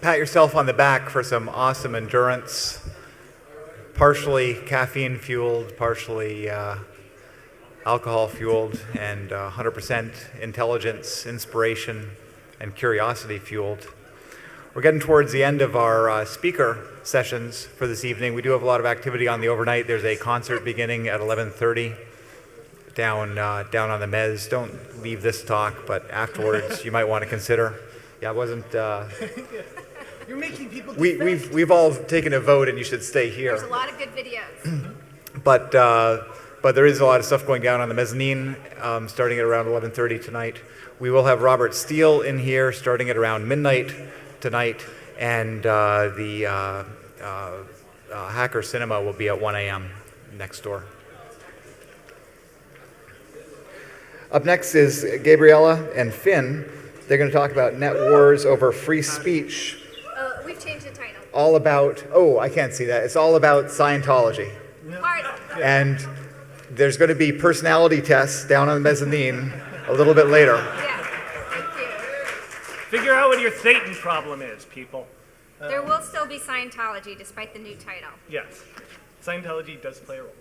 pat yourself on the back for some awesome endurance, partially caffeine-fueled, partially alcohol-fueled, and 100% intelligence, inspiration, and curiosity-fueled. We're getting towards the end of our speaker sessions for this evening. We do have a lot of activity on the overnight. There's a concert beginning at 11:30 down on the mez. Don't leave this talk, but afterwards you might want to consider. Yeah, I wasn't... You're making people we've all taken a vote, and you should stay here. There's a lot of good videos. But there is a lot of stuff going down on the mezzanine, starting at around 11:30 tonight. We will have Robert Steele in here starting at around midnight tonight, and the Hacker Cinema will be at 1 a.m. next door. Up next is Gabriella and Finn. They're going to talk about net wars over free speech. We've changed the title. All about, oh, I can't see that. It's all about Scientology. And there's going to be personality tests down on the mezzanine a little bit later. Yeah, thank you. Figure out what your Satan problem is, people. There will still be Scientology despite the new title. Yes, Scientology does play a role.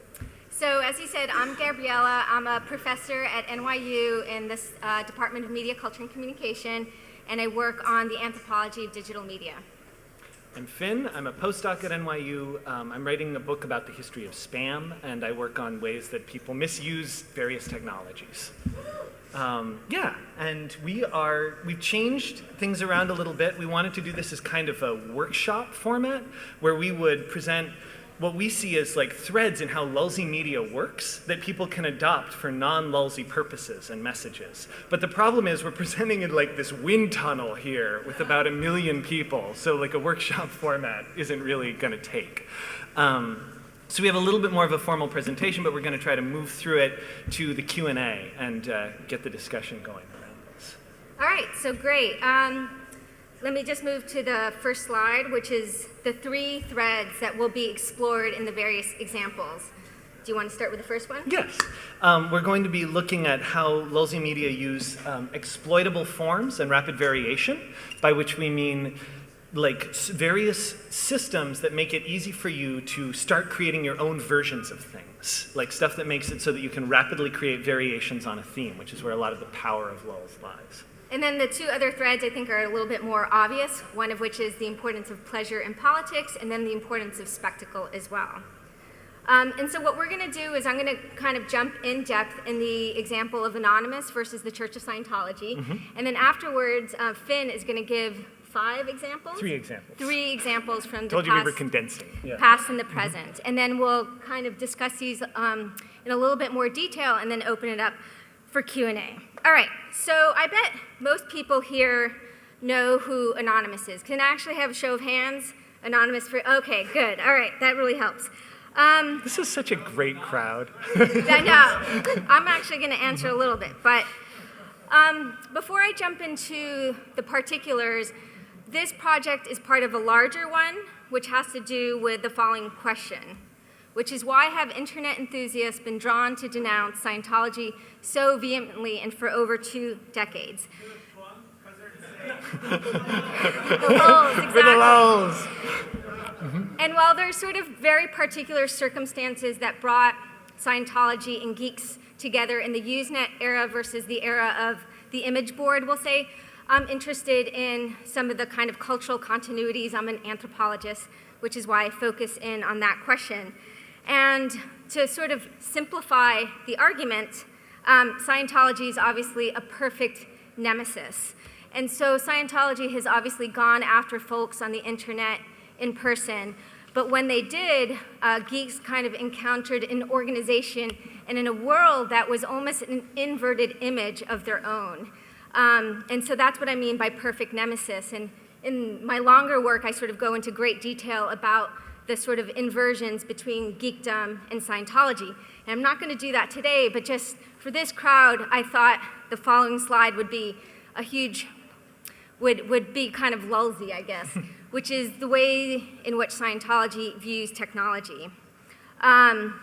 So as he said, I'm Gabriella. I'm a professor at NYU in this Department of Media, Culture, and Communication, and I work on the anthropology of digital media. I'm Finn. I'm a postdoc at NYU. I'm writing a book about the history of spam, and I work on ways that people misuse various technologies. Yeah, and we've changed things around a little bit. We wanted to do this as kind of a workshop format where we would present what we see as like threads in how lulzy media works that people can adopt for non-lulzy purposes and messages. But the problem is we're presenting in like this wind tunnel here with about 1 million people, so like a workshop format isn't really going to take. So we have a little bit more of a formal presentation, but we're going to try to move through it to the Q&A and get the discussion going around this. All right, so great. Let me just move to the first slide, which is the 3 threads that will be explored in the various examples. Do you want to start with the first one? Yes. We're going to be looking at how lulzy media use exploitable forms and rapid variation, by which we mean like various systems that make it easy for you to start creating your own versions of things, like stuff that makes it so that you can rapidly create variations on a theme, which is where a lot of the power of lulz lies. And then the 2 other threads I think are a little bit more obvious, one of which is the importance of pleasure in politics, and then the importance of spectacle as well. And so what we're going to do is I'm going to kind of jump in depth in the example of Anonymous versus the Church of Scientology. And then afterwards, Finn is going to give 5 examples? 3 examples. 3 examples from the Told you we were condensing. Yeah. Past and the present. And then we'll kind of discuss these in a little bit more detail and then open it up for Q&A. All right, so I bet most people here know who Anonymous is. Can I actually have a show of hands? Anonymous for, okay, good. All right, that really helps. This is such a great crowd. I know. I'm actually going to answer a little bit. But before I jump into the particulars, this project is part of a larger one, which has to do with the following question, which is why have internet enthusiasts been drawn to denounce Scientology so vehemently and for over 2 decades? The lulz, exactly. For the lulz. And while there's sort of very particular circumstances that brought Scientology and geeks together in the Usenet era versus the era of the image board, we'll say, I'm interested in some of the kind of cultural continuities. I'm an anthropologist, which is why I focus in on that question. And to sort of simplify the argument, Scientology is obviously a perfect nemesis. And so Scientology has obviously gone after folks on the internet in person. But when they did, geeks kind of encountered an organization and in a world that was almost an inverted image of their own. And so that's what I mean by perfect nemesis. And in my longer work, I sort of go into great detail about the sort of inversions between geekdom and Scientology. And I'm not going to do that today, but just for this crowd, I thought the following slide would be a huge, would be kind of lulzy, I guess, which is the way in which Scientology views technology. And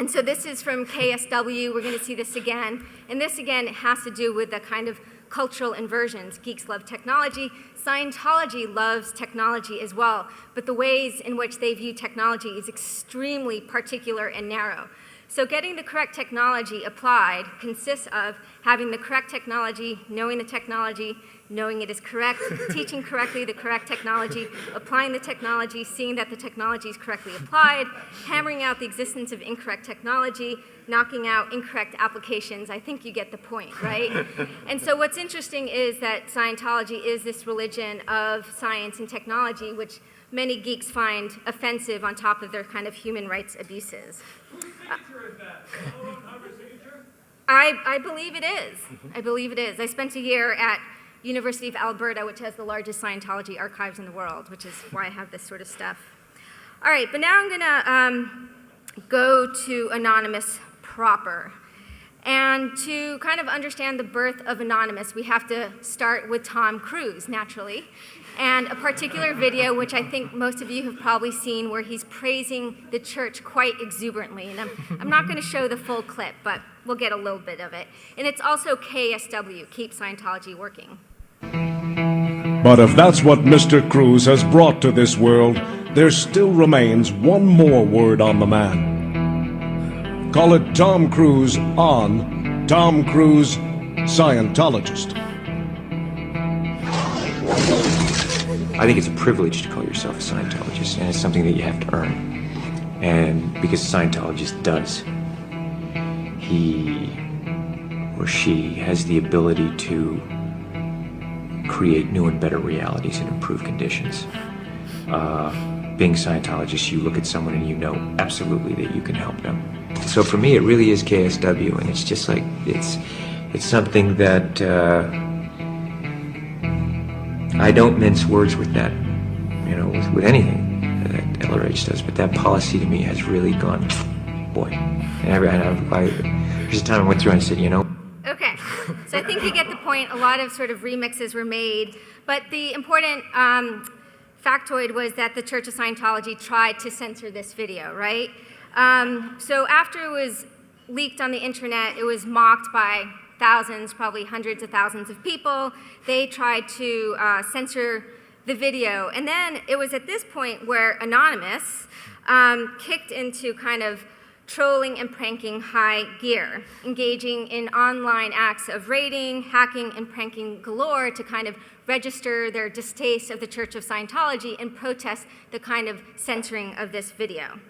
so this is from KSW. We're going to see this again. And this, again, has to do with the kind of cultural inversions. Geeks love technology. Scientology loves technology as well, but the ways in which they view technology is extremely particular and narrow. So getting the correct technology applied consists of having the correct technology, knowing the technology, knowing it is correct, teaching correctly the correct technology, applying the technology, seeing that the technology is correctly applied, hammering out the existence of incorrect technology, knocking out incorrect applications. I think you get the point, right? And so what's interesting is that Scientology is this religion of science and technology, which many geeks find offensive on top of their kind of human rights abuses. Whose signature is that? Hello, Congress signature? I believe it is. I believe it is. I spent a year at University of Alberta, which has the largest Scientology archives in the world, which is why I have this sort of stuff. All right, but now I'm going to go to Anonymous proper. And to kind of understand the birth of Anonymous, we have to start with Tom Cruise, naturally, and a particular video which I think most of you have probably seen where he's praising the church quite exuberantly. And I'm not going to show the full clip, but we'll get a little bit of it. And it's also KSW, Keep Scientology Working. But if that's what Mr. Cruise has brought to this world, there still remains one more word on the man. Call it Tom Cruise on Tom Cruise Scientologist. I think it's a privilege to call yourself a Scientologist, and it's something that you have to earn. And because a Scientologist does, he or she has the ability to create new and better realities and improve conditions. Being Scientologist, you look at someone and you know absolutely that you can help them. So for me, it really is KSW, and it's just like, it's something that I don't mince words with that, you know, with anything that LRH does, but that policy to me has really gone, boy. There's a time I went through and I said, you know. Okay, so I think you get the point. A lot of sort of remixes were made, but the important factoid was that the Church of Scientology tried to censor this video, right? So after it was leaked on the internet, it was mocked by thousands, probably hundreds of thousands of people. They tried to censor the video. And then it was at this point where Anonymous kicked into kind of trolling and pranking high gear, engaging in online acts of raiding, hacking, and pranking galore to kind of register their distaste of the Church of Scientology and protest the kind of censoring of this video.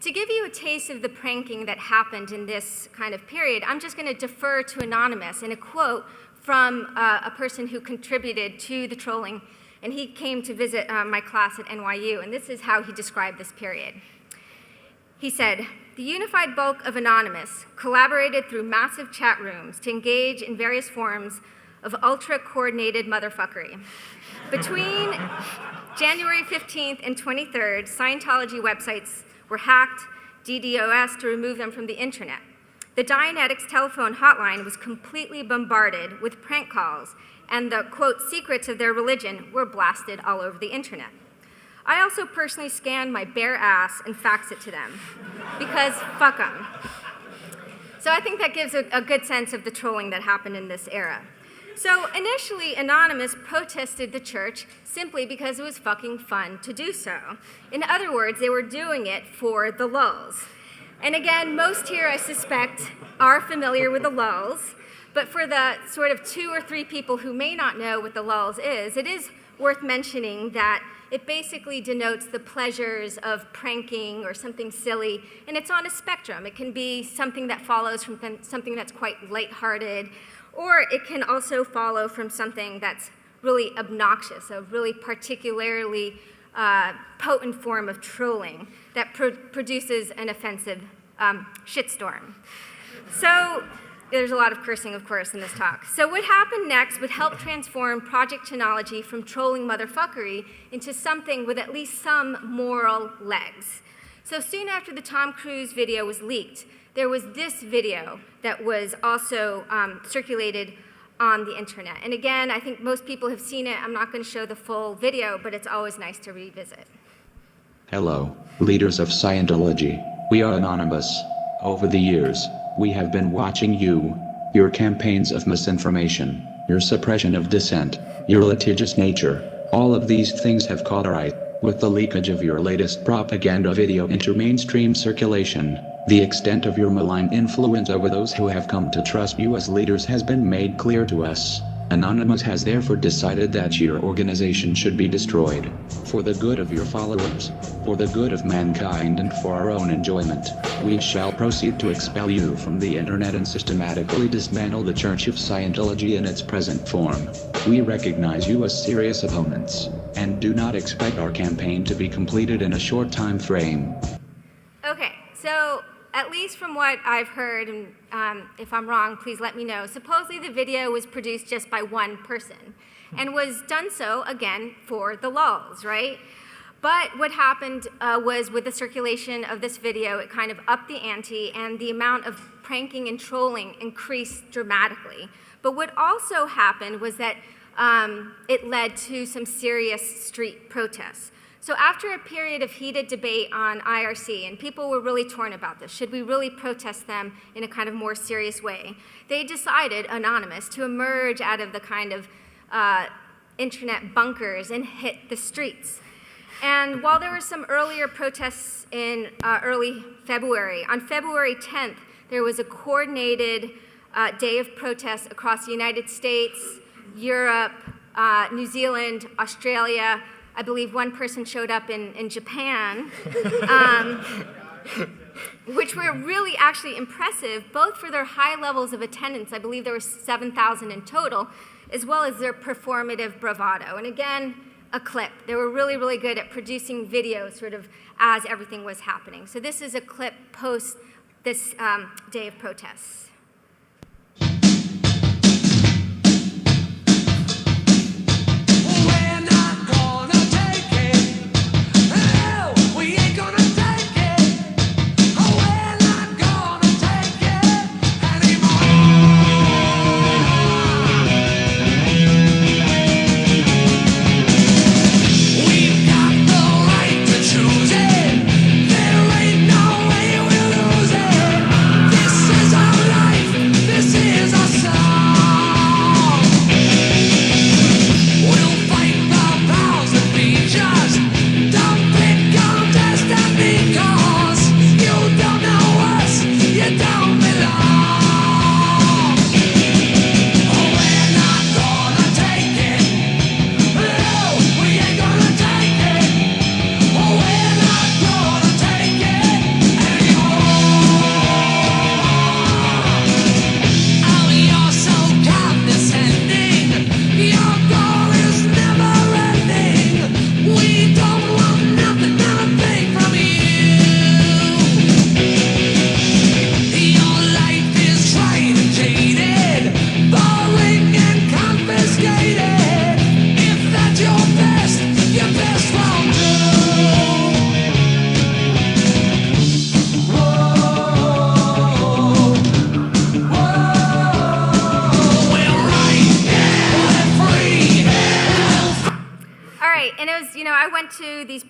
To give you a taste of the pranking that happened in this kind of period, I'm just going to defer to Anonymous in a quote from a person who contributed to the trolling, and he came to visit my class at NYU, and this is how he described this period. He said, "The unified bulk of Anonymous collaborated through massive chat rooms to engage in various forms of ultra-coordinated motherfuckery. Between January 15th and 23rd, Scientology websites were hacked, DDoS to remove them from the internet. The Dianetics telephone hotline was completely bombarded with prank calls, and the, quote, secrets of their religion were blasted all over the internet. I also personally scanned my bare ass and faxed it to them, because fuck them." So I think that gives a good sense of the trolling that happened in this era. So initially, Anonymous protested the church simply because it was fucking fun to do so. In other words, they were doing it for the lulz. And again, most here, I suspect, are familiar with the lulz, but for the sort of 2 or 3 people who may not know what the lulz is, it is worth mentioning that it basically denotes the pleasures of pranking or something silly, and it's on a spectrum. It can be something that follows from something that's quite lighthearted, or it can also follow from something that's really obnoxious, a really particularly potent form of trolling that produces an offensive shitstorm. So there's a lot of cursing, of course, in this talk. So what happened next would help transform Project Chanology from trolling motherfuckery into something with at least some moral legs. So soon after the Tom Cruise video was leaked, there was this video that was also circulated on the internet. And again, I think most people have seen it. I'm not going to show the full video, but it's always nice to revisit. Hello, leaders of Scientology. We are Anonymous. Over the years, we have been watching your campaigns of misinformation. your suppression of dissent, your litigious nature, all of these things have caught our eye. With the leakage of your latest propaganda video into mainstream circulation, the extent of your malign influence over those who have come to trust you as leaders has been made clear to us. Anonymous has therefore decided that your organization should be destroyed, for the good of your followers, for the good of mankind and for our own enjoyment. We shall proceed to expel you from the internet and systematically dismantle the Church of Scientology in its present form. We recognize you as serious opponents, and do not expect our campaign to be completed in a short time frame. Okay, so at least from what I've heard, and if I'm wrong, please let me know, supposedly the video was produced just by one person and was done so, again, for the lulz, right? But what happened was with the circulation of this video, it kind of upped the ante and the amount of pranking and trolling increased dramatically. But what also happened was that it led to some serious street protests. So after a period of heated debate on IRC, and people were really torn about this, should we really protest them in a kind of more serious way? They decided, Anonymous, to emerge out of the kind of internet bunkers and hit the streets. And while there were some earlier protests in early February, on February 10th, there was a coordinated day of protests across the United States, Europe, New Zealand, Australia. I believe one person showed up in Japan, which were really actually impressive, both for their high levels of attendance. I believe there were 7,000 in total, as well as their performative bravado. And again, a clip. They were really, really good at producing videos sort of as everything was happening. So this is a clip post this day of protests.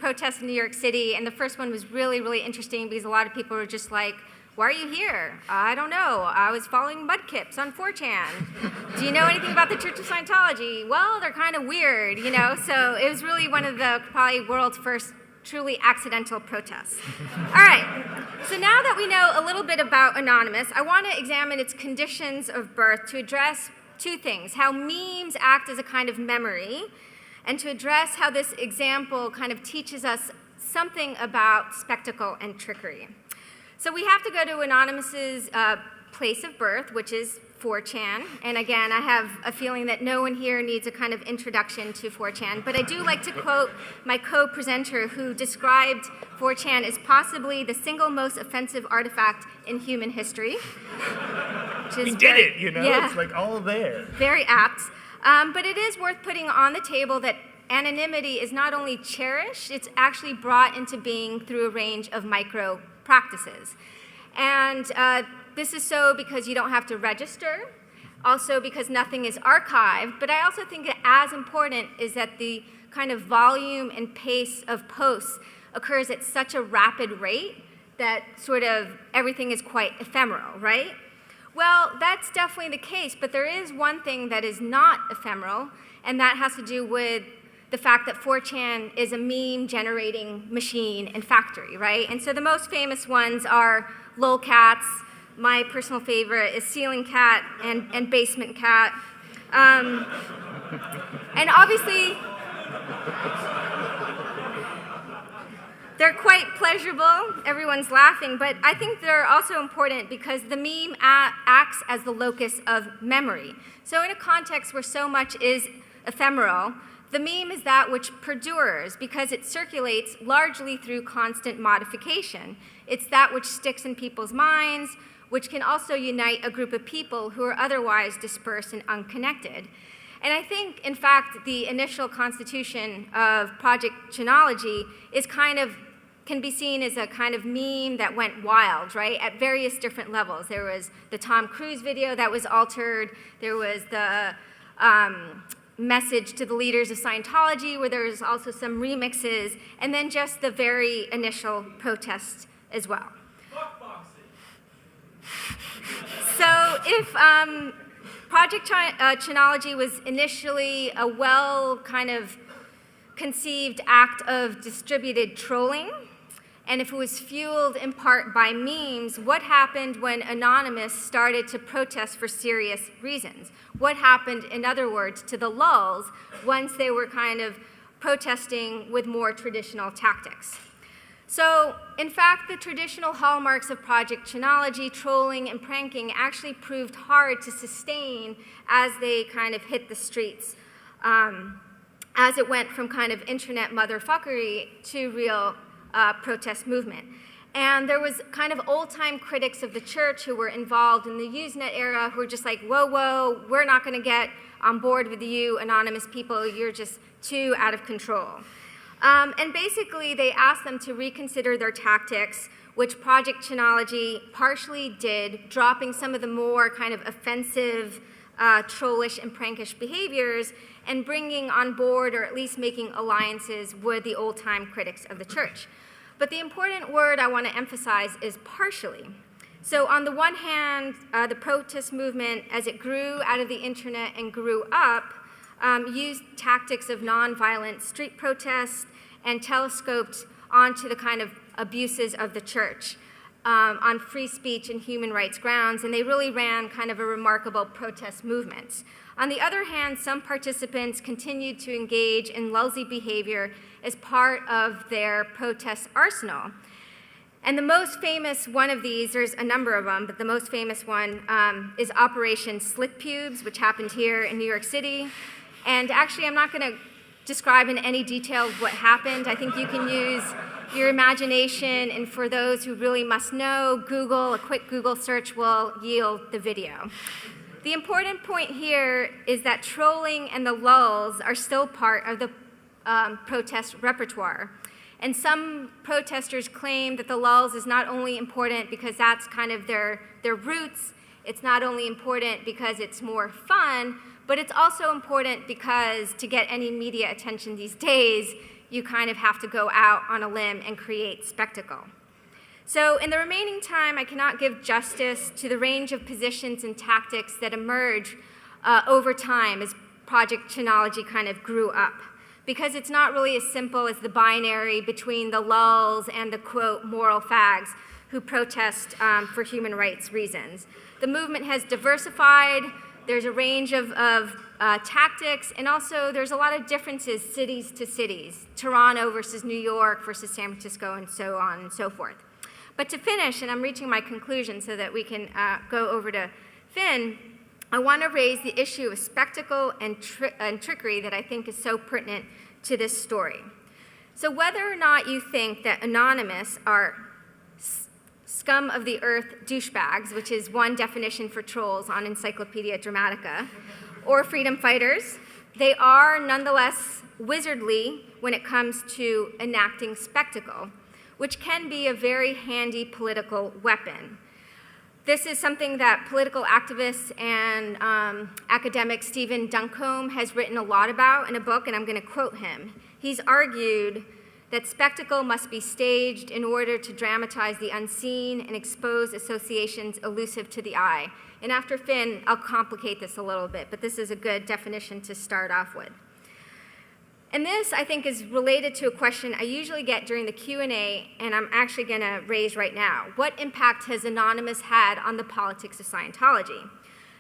Protests in New York City, and the first one was really, really interesting because a lot of people were just like, why are you here? I don't know. I was following mudkips on 4chan. Do you know anything about the Church of Scientology? Well, they're kind of weird, you know? So it was really one of the probably world's first truly accidental protests. All right, so now that we know a little bit about Anonymous, I want to examine its conditions of birth to address two things: how memes act as a kind of memory, and to address how this example kind of teaches us something about spectacle and trickery. So we have to go to Anonymous's place of birth, which is 4chan. And again, I have a feeling that no one here needs a kind of introduction to 4chan, but I do like to quote my co-presenter who described 4chan as possibly the single most offensive artifact in human history. We did it, you know? Yeah, it's like all there. Very apt. But it is worth putting on the table that anonymity is not only cherished, it's actually brought into being through a range of micro practices. And this is so because you don't have to register, also because nothing is archived, but I also think that as important is that the kind of volume and pace of posts occurs at such a rapid rate that sort of everything is quite ephemeral, right? Well, that's definitely the case, but there is one thing that is not ephemeral, and that has to do with the fact that 4chan is a meme-generating machine and factory, right? And so the most famous ones are lolcats. My personal favorite is ceiling cat and basement cat. And obviously, they're quite pleasurable. Everyone's laughing, but I think they're also important because the meme acts as the locus of memory. So in a context where so much is ephemeral, the meme is that which perdures because it circulates largely through constant modification. It's that which sticks in people's minds, which can also unite a group of people who are otherwise dispersed and unconnected. And I think, in fact, the initial constitution of Project Chanology can be seen as a kind of meme that went wild, right, at various different levels. There was the Tom Cruise video that was altered. There was the message to the leaders of Scientology, where there was also some remixes, and then just the very initial protests as well. So if Project Chanology was initially a well kind of conceived act of distributed trolling, and if it was fueled in part by memes, what happened when Anonymous started to protest for serious reasons? What happened, in other words, to the lulz once they were kind of protesting with more traditional tactics? So, in fact, the traditional hallmarks of Project Chanology, trolling and pranking, actually proved hard to sustain as they kind of hit the streets, as it went from kind of internet motherfuckery to real protest movement. And there was kind of old-time critics of the church who were involved in the Usenet era who were just like, whoa, whoa, we're not going to get on board with you, anonymous people. You're just too out of control. And basically, they asked them to reconsider their tactics, which Project Chanology partially did, dropping some of the more kind of offensive, trollish and prankish behaviors, and bringing on board, or at least making alliances with the old-time critics of the church. But the important word I want to emphasize is partially. So on the one hand, the protest movement, as it grew out of the internet and grew up, used tactics of nonviolent street protests and telescoped onto the kind of abuses of the church on free speech and human rights grounds, and they really ran kind of a remarkable protest movement. On the other hand, some participants continued to engage in lulzy behavior as part of their protest arsenal. And the most famous one of these, there's a number of them, but the most famous one is Operation Slick Pubes, which happened here in New York City. And actually, I'm not going to describe in any detail what happened. I think you can use your imagination, and for those who really must know, Google, a quick Google search will yield the video. The important point here is that trolling and the lulz are still part of the protest repertoire. And some protesters claim that the lulz is not only important because that's kind of their roots, it's not only important because it's more fun, but it's also important because to get any media attention these days, you kind of have to go out on a limb and create spectacle. So in the remaining time, I cannot give justice to the range of positions and tactics that emerge over time as Project Chanology kind of grew up, because it's not really as simple as the binary between the lulz and the, quote, moral fags who protest for human rights reasons. The movement has diversified. There's a range of tactics, and also there's a lot of differences cities to cities, Toronto versus New York versus San Francisco, and so on and so forth. But to finish, and I'm reaching my conclusion so that we can go over to Finn, I want to raise the issue of spectacle and trickery that I think is so pertinent to this story. So whether or not you think that Anonymous are scum of the earth douchebags, which is one definition for trolls on Encyclopedia Dramatica, or freedom fighters, they are nonetheless wizardly when it comes to enacting spectacle, which can be a very handy political weapon. This is something that political activist and academic Stephen Ducreux has written a lot about in a book, and I'm going to quote him. He's argued that spectacle must be staged in order to dramatize the unseen and expose associations elusive to the eye. And after Finn, I'll complicate this a little bit, but this is a good definition to start off with. And this, I think, is related to a question I usually get during the Q&A, and I'm actually going to raise right now. What impact has Anonymous had on the politics of Scientology?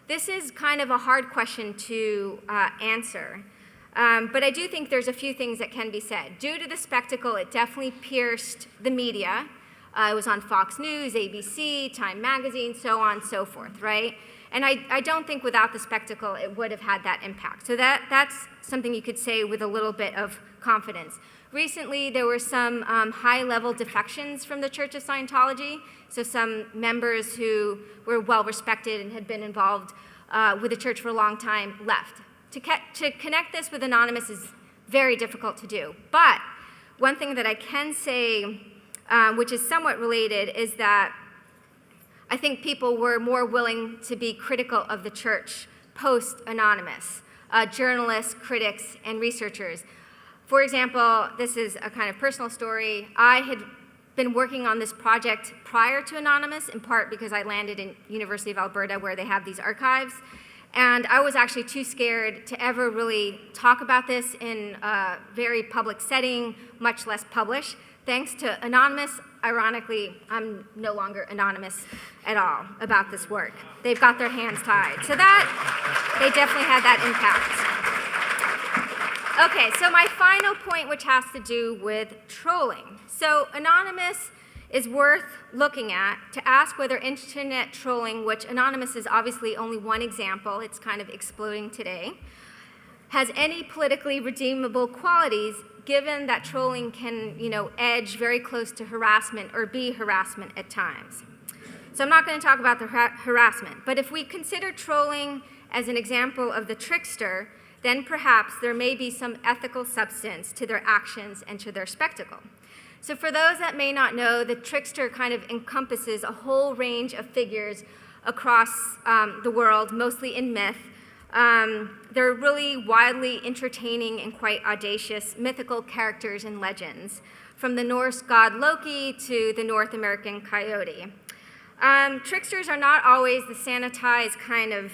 This is kind of a hard question to answer, but I do think there's a few things that can be said. Due to the spectacle, it definitely pierced the media. It was on Fox News, ABC, Time Magazine, so on and so forth, right? And I don't think without the spectacle it would have had that impact. So that's something you could say with a little bit of confidence. Recently, there were some high-level defections from the Church of Scientology. So some members who were well-respected and had been involved with the church for a long time left. To connect this with Anonymous is very difficult to do. But one thing that I can say, which is somewhat related, is that I think people were more willing to be critical of the church post-Anonymous, journalists, critics, and researchers. For example, this is a kind of personal story. I had been working on this project prior to Anonymous, in part because I landed in University of Alberta where they have these archives. And I was actually too scared to ever really talk about this in a very public setting, much less publish. Thanks to Anonymous, ironically, I'm no longer anonymous at all about this work. They've got their hands tied. So that, they definitely had that impact. Okay, so my final point, which has to do with trolling. So Anonymous is worth looking at to ask whether internet trolling, which Anonymous is obviously only one example, it's kind of exploding today, has any politically redeemable qualities, given that trolling can, edge very close to harassment or be harassment at times. So I'm not going to talk about the harassment, but if we consider trolling as an example of the trickster, then perhaps there may be some ethical substance to their actions and to their spectacle. So for those that may not know, the trickster kind of encompasses a whole range of figures across the world, mostly in myth. They're really wildly entertaining and quite audacious mythical characters and legends, from the Norse god Loki to the North American coyote. Tricksters are not always the sanitized kind of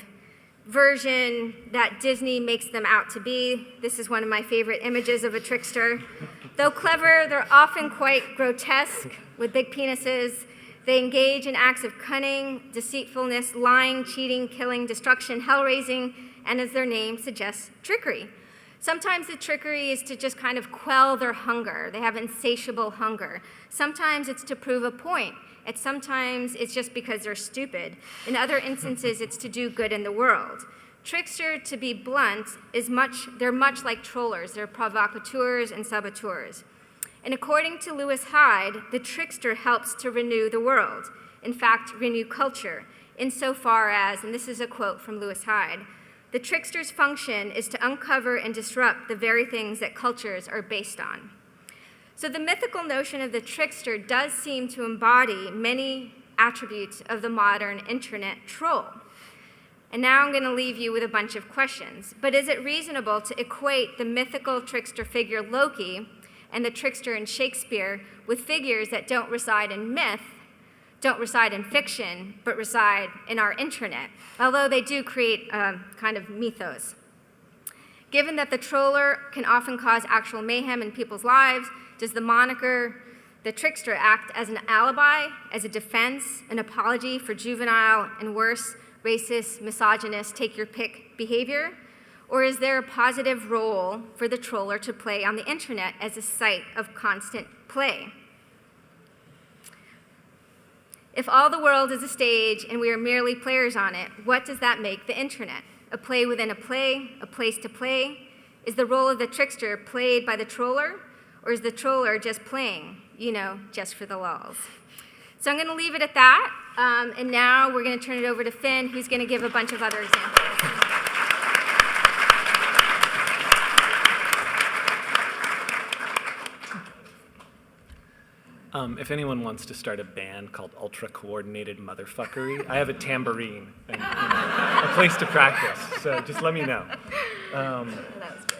version that Disney makes them out to be. This is one of my favorite images of a trickster. Though clever, they're often quite grotesque with big penises. They engage in acts of cunning, deceitfulness, lying, cheating, killing, destruction, hell-raising, and as their name suggests, trickery. Sometimes the trickery is to just kind of quell their hunger. They have insatiable hunger. Sometimes it's to prove a point. And sometimes it's just because they're stupid. In other instances, it's to do good in the world. Trickster, to be blunt, they're much like trollers. They're provocateurs and saboteurs. And according to Lewis Hyde, the trickster helps to renew the world. In fact, renew culture, insofar as, and this is a quote from Lewis Hyde, the trickster's function is to uncover and disrupt the very things that cultures are based on. So the mythical notion of the trickster does seem to embody many attributes of the modern internet troll. And now I'm going to leave you with a bunch of questions. But is it reasonable to equate the mythical trickster figure Loki and the trickster in Shakespeare with figures that don't reside in myth, don't reside in fiction, but reside in our internet, although they do create a kind of mythos? Given that the troller can often cause actual mayhem in people's lives, does the moniker, the trickster, act as an alibi, as a defense, an apology for juvenile and worse, racist, misogynist, take-your-pick behavior? Or is there a positive role for the troller to play on the internet as a site of constant play? If all the world is a stage and we are merely players on it, what does that make the internet? A play within a play, a place to play? Is the role of the trickster played by the troller? Or is the troller just playing, just for the lulz? So I'm going to leave it at that. And now we're going to turn it over to Finn, who's going to give a bunch of other examples. If anyone wants to start a band called Ultra Coordinated Motherfuckery, I have a tambourine and a place to practice. So just let me know. That was good.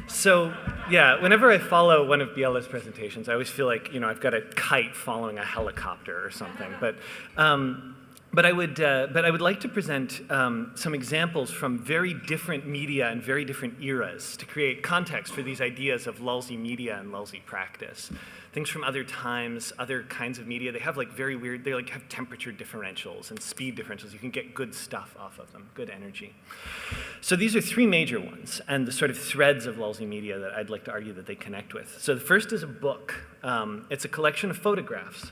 So Yeah, whenever I follow one of Biela's presentations, I always feel like, I've got a kite following a helicopter or something. But I would like to present some examples from very different media and very different eras to create context for these ideas of lulzy media and lulzy practice. Things from other times, other kinds of media, they have like very weird, they have temperature differentials and speed differentials. You can get good stuff off of them, good energy. So these are three major ones, and the sort of threads of lulzy media that I'd like to argue that they connect with. So the first is a book. It's a collection of photographs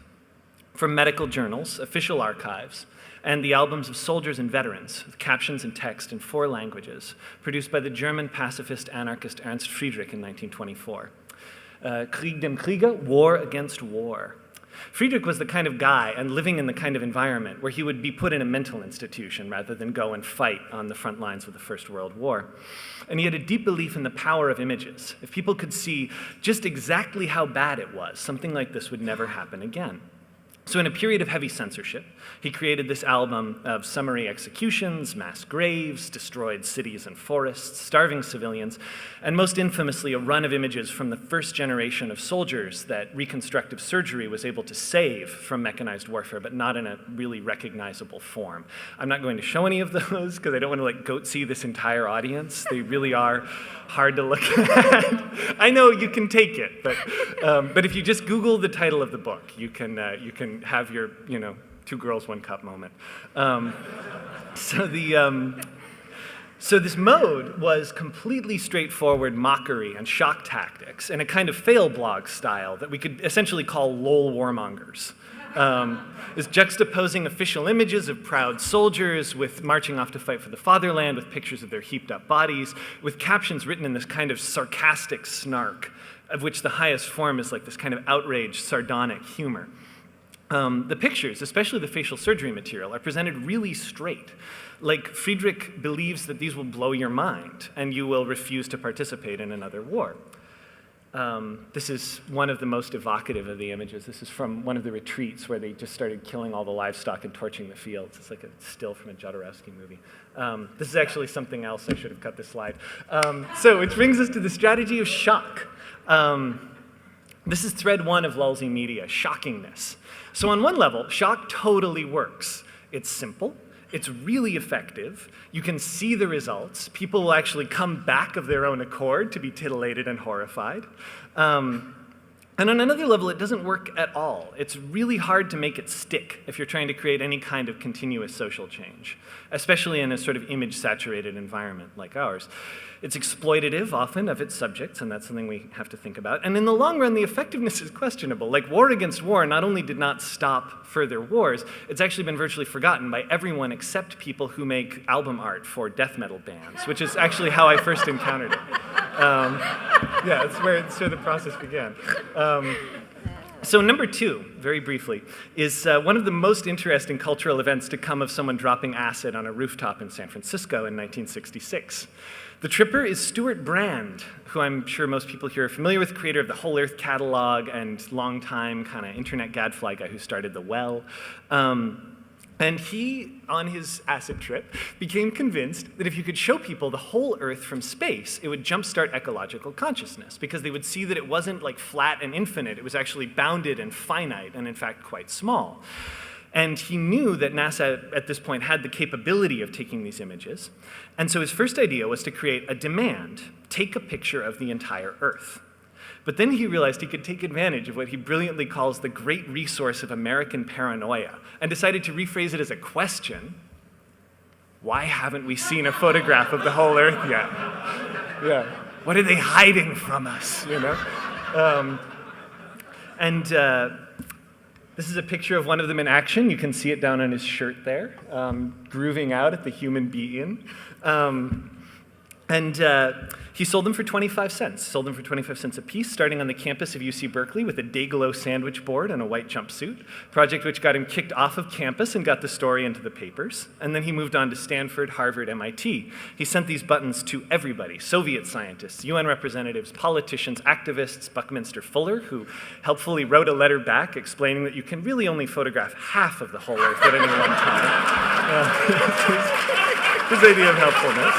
from medical journals, official archives, and the albums of soldiers and veterans, with captions and text in 4 languages, produced by the German pacifist anarchist Ernst Friedrich in 1924. Krieg dem Kriege, war against war. Friedrich was the kind of guy, and living in the kind of environment, where he would be put in a mental institution rather than go and fight on the front lines of the First World War. And he had a deep belief in the power of images. If people could see just exactly how bad it was, something like this would never happen again. So in a period of heavy censorship, he created this album of summary executions, mass graves, destroyed cities and forests, starving civilians, and most infamously, a run of images from the first generation of soldiers that reconstructive surgery was able to save from mechanized warfare, but not in a really recognizable form. I'm not going to show any of those because I don't want to goat-see this entire audience. They really are hard to look at. I know you can take it, but if you just Google the title of the book, you can have your, 2 girls, 1 cup moment. So this mode was completely straightforward mockery and shock tactics in a kind of fail blog style that we could essentially call lol warmongers. Is juxtaposing official images of proud soldiers with marching off to fight for the fatherland with pictures of their heaped up bodies, with captions written in this kind of sarcastic snark, of which the highest form is like this kind of outraged, sardonic humor. The pictures, especially the facial surgery material, are presented really straight. Like Friedrich believes that these will blow your mind and you will refuse to participate in another war. This is one of the most evocative of the images. This is from one of the retreats where they just started killing all the livestock and torching the fields. It's like a still from a Jodorowsky movie. This is actually something else. I should have cut this slide. So which brings us to the strategy of shock. This is thread 1 of lulzy media, shockingness. So on one level, shock totally works. It's simple. It's really effective. You can see the results. People will actually come back of their own accord to be titillated and horrified. And on another level, it doesn't work at all. It's really hard to make it stick if you're trying to create any kind of continuous social change, especially in a sort of image-saturated environment like ours. It's exploitative, often, of its subjects, and that's something we have to think about. And in the long run, the effectiveness is questionable. Like, war against war not only did not stop further wars, it's actually been virtually forgotten by everyone except people who make album art for death metal bands, which is actually how I first encountered it. Yeah, it's where the process began. So number 2, very briefly, is one of the most interesting cultural events to come of someone dropping acid on a rooftop in San Francisco in 1966. The tripper is Stewart Brand, who I'm sure most people here are familiar with, creator of the Whole Earth catalog and longtime kind of internet gadfly guy who started The Well. And he, on his acid trip, became convinced that if you could show people the whole Earth from space, it would jumpstart ecological consciousness, because they would see that it wasn't like flat and infinite, it was actually bounded and finite, and in fact quite small. And he knew that NASA at this point had the capability of taking these images. And so his first idea was to create a demand, take a picture of the entire Earth. But then he realized he could take advantage of what he brilliantly calls the great resource of American paranoia, and decided to rephrase it as a question: why haven't we seen a photograph of the whole Earth yet? Yeah. What are they hiding from us, This is a picture of one of them in action. You can see it down on his shirt there, grooving out at the Human Being. He sold them for 25 cents. Sold them for 25 cents a piece, starting on the campus of UC Berkeley with a Day-Glo sandwich board and a white jumpsuit, project which got him kicked off of campus and got the story into the papers. And then he moved on to Stanford, Harvard, MIT. He sent these buttons to everybody: Soviet scientists, UN representatives, politicians, activists, Buckminster Fuller, who helpfully wrote a letter back explaining that you can really only photograph half of the whole Earth at any one time. His idea of helpfulness.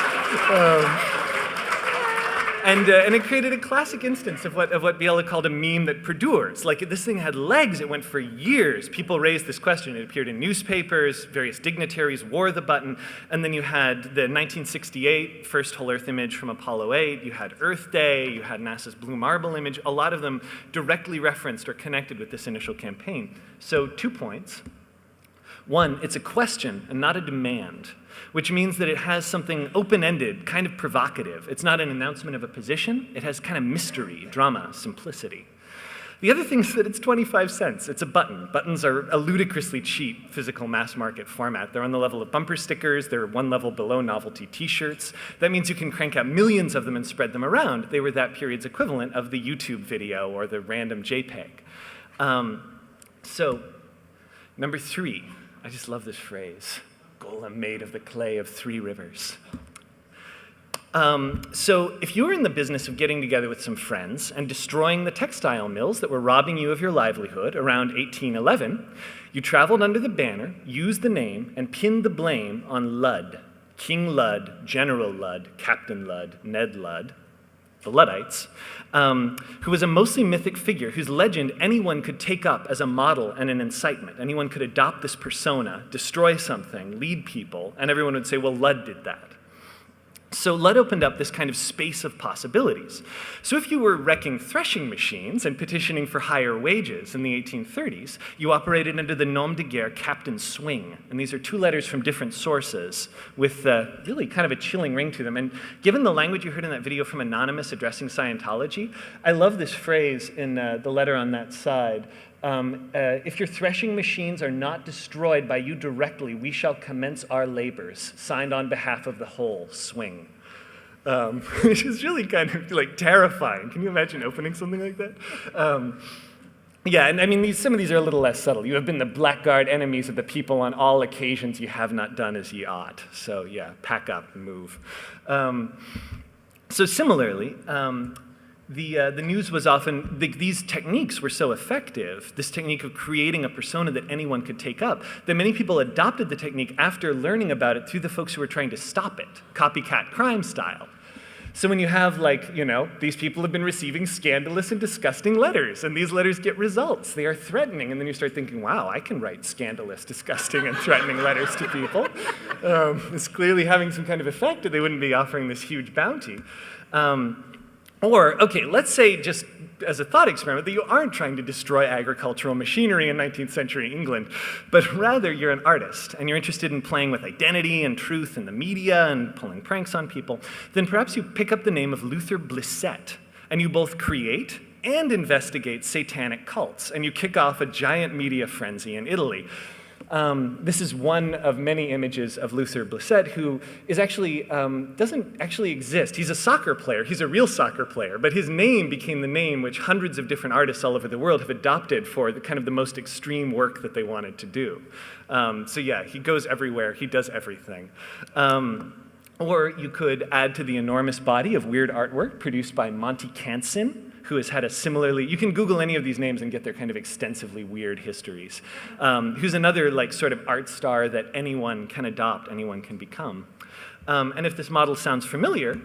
And it created a classic instance of what Biela called a meme that perdures. Like, this thing had legs. It went for years. People raised this question. It appeared in newspapers. Various dignitaries wore the button. And then you had the 1968 first whole Earth image from Apollo 8. You had Earth Day. You had NASA's Blue Marble image. A lot of them directly referenced or connected with this initial campaign. So 2 points. One, it's a question and not a demand, which means that it has something open-ended, kind of provocative. It's not an announcement of a position. It has kind of mystery, drama, simplicity. The other thing is that it's 25 cents. It's a button. Buttons are a ludicrously cheap physical mass market format. They're on the level of bumper stickers. They're one level below novelty t-shirts. That means you can crank out millions of them and spread them around. They were that period's equivalent of the YouTube video or the random JPEG. So, number 3. I just love this phrase, golem made of the clay of 3 rivers. So if you were in the business of getting together with some friends and destroying the textile mills that were robbing you of your livelihood around 1811, you traveled under the banner, used the name, and pinned the blame on Ludd, King Ludd, General Ludd, Captain Ludd, Ned Ludd, the Luddites, who was a mostly mythic figure whose legend anyone could take up as a model and an incitement. Anyone could adopt this persona, destroy something, lead people, and everyone would say, well, Ludd did that. So Ludd opened up this kind of space of possibilities. So if you were wrecking threshing machines and petitioning for higher wages in the 1830s, you operated under the nom de guerre Captain Swing. And these are 2 letters from different sources with really kind of a chilling ring to them. And given the language you heard in that video from Anonymous addressing Scientology, I love this phrase in the letter on that side. If your threshing machines are not destroyed by you directly, we shall commence our labors, signed on behalf of the whole swing. Which is really kind of like terrifying. Can you imagine opening something like that? Yeah, and I mean, some of these are a little less subtle. You have been the blackguard enemies of the people on all occasions you have not done as ye ought. So yeah, pack up and move. So similarly, the news was often, these techniques were so effective, this technique of creating a persona that anyone could take up, that many people adopted the technique after learning about it through the folks who were trying to stop it, copycat crime style. So when you have, like, you know, these people have been receiving scandalous and disgusting letters, and these letters get results. They are threatening, and then you start thinking, wow, I can write scandalous, disgusting, and threatening letters to people. It's clearly having some kind of effect, or they wouldn't be offering this huge bounty. Or, okay, let's say, just as a thought experiment, that you aren't trying to destroy agricultural machinery in 19th century England, but rather you're an artist, and you're interested in playing with identity and truth in the media and pulling pranks on people. Then perhaps you pick up the name of Luther Blissett, and you both create and investigate satanic cults, and you kick off a giant media frenzy in Italy. This is one of many images of Luther Blissett, who is actually, doesn't actually exist. He's a soccer player. He's a real soccer player. But his name became the name which hundreds of different artists all over the world have adopted for the kind of the most extreme work that they wanted to do. So yeah, he goes everywhere. He does everything. Or you could add to the enormous body of weird artwork produced by Monty Canson, who has had a similarly, you can Google any of these names and get their kind of extensively weird histories, who's another like sort of art star that anyone can adopt, anyone can become. And if this model sounds familiar,